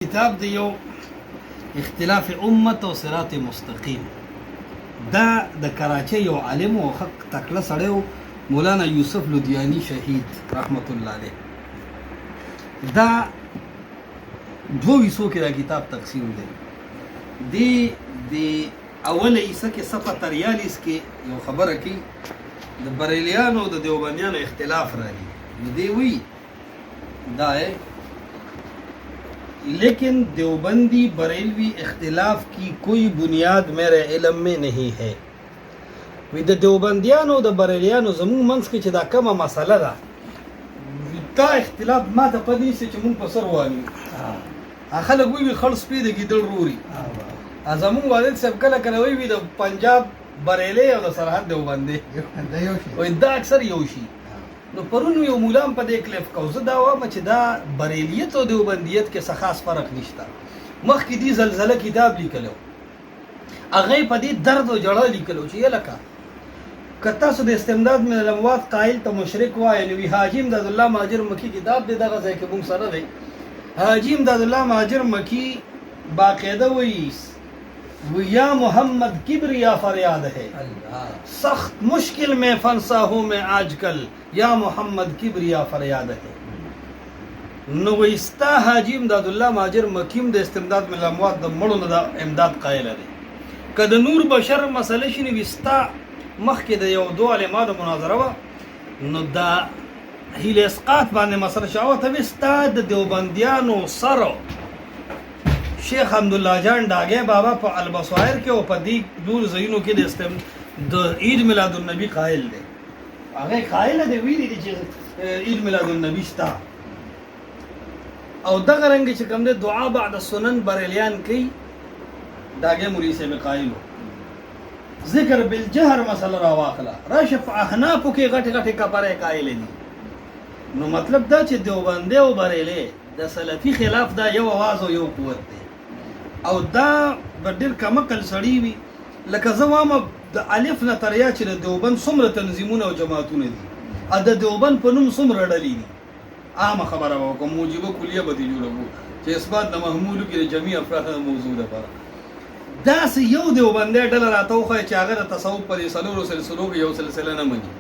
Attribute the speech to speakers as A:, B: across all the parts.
A: کتاب دی یو اختلاف امت او صراط مستقیم دا د کراچۍ یو عالم او حق تکړه سړی و مولانا یوسف لودیانی شهید رحمت الله علیه دا دو حصو کې دا کتاب تقسیم دی د اوله حصه کې صفحه 43 کې یو خبره کوي د بریلیانو د دیوبندیانو اختلاف راغلی دی وی دا لیکن دیوبندی بریلوی اختلاف کی کوئی بنیاد میرے علم میں نہیں ہے وی د دیوبندیانو د بریلیانو زمون منځ کې چې دا کومه مسله ده دا اختلاف ما ته پدې چې مونږ په سر وایو خلک وی خلص پی د ګیدل روري زمون والد صاحب کله کله وی د پنجاب بریلی او د سرحد دیوبندی وی دا اکثر یو شي نو پرون یو مولام په دې کلیف کو زه دا وایم چې دا بریلیت او دیوبندیت کې څه خاص فرق نشته مخکې دی زلزله کتاب لیکلو هغه په دې درد او جړه لیکلو چې یلکه کتا سو د استمداد من الاموات قائل ته مشرک وای نو حاجی امداد الله مهاجر مکی کتاب دې دغه ځای کې مونږ سره دی حاجی امداد الله مهاجر مکی باقاعده وایي یا محمد کبریا فریاد ہے سخت مشکل میں فنسا ہوں میں آج کل یا محمد کبریا فریاد ہے نو استا حاجی امداد الله مهاجر مکیم د استمداد من الاموات د مړو د امداد قائل دی کله نور بشر مسله شنو وستا مخکې د یو دوه علما د مناظره و نو دا هیله اسقاط باندې مسله شاوه ته وستا د دیوبندیانو سره شیخ حمدالله جان ډاګه بابا په البصائر کې او په دې دور زینو کې د عید میلاد النبی قائل دی هغه قائل دی ویلي چې عید میلاد النبی شتا او دغه رنګ چې کوم د دعا بعد السنن بریلیان کوي ډاګه مولوی صاحب قائل ذکر بالجهر مسله را واخلا راشف احناف کې غټ غټ کپره قائل دي نو مطلب دا چې دیوبندی او بریلی د سلفي خلاف دا یو आवाज او یو قوت دی او دا بدل کمکل سړی وي لکه زوامه د الف نه تر یا چې د دیوبند څومره تنظیمونه او جماعتونه دي ا د دیوبند په نوم څومره ډلې دي عام خبره وکم موجبه کلیه به جوړو چې اثبات د محمول کې جميع افراد موضوع ده پر دا سه یو دیوبند ډله راته خو چې هغه د تصوف پر سلورو سلسلو یو سلسله نه مني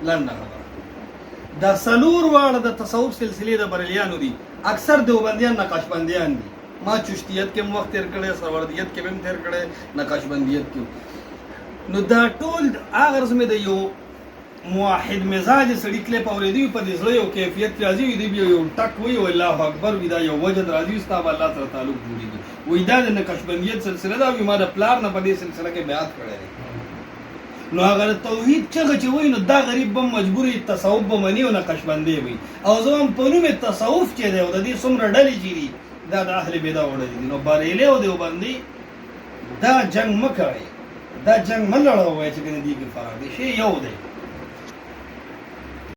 A: لنډه خبره دا سلور واړه د تصوف سلسله د بریلیانو دي اکثر دیوبندیان نقشبندیان دي ما چشتیت کې وخت تیر کړي سروردیت کې هم تیر کړي نقشبندیت کې نو دا ټول هغه رسمه د یو موحد مزاج سړی کله په ورېدی په دې سره یو کیفیت راځي دی یو ټک وی او الله اکبر ودا یو وجد راځي ستاسو الله سره تعلق جوړیږي وې دا د نقشبندیت سلسله دا ما د پلار نه په دې سلسله کې بیات کړی نو هغه توحید چې وای نو دا غریب به مجبوری تصوف به منی او نقشبندی وي او زوم په نوم تصوف چې دی او د دې څومره ډلې جیری دا د اهل بدع وړي نو بریلی او دیوبندی دا جنگ مکوي دا جنگ ملړو وای چې کنه دی کې فرق دی شی یو دی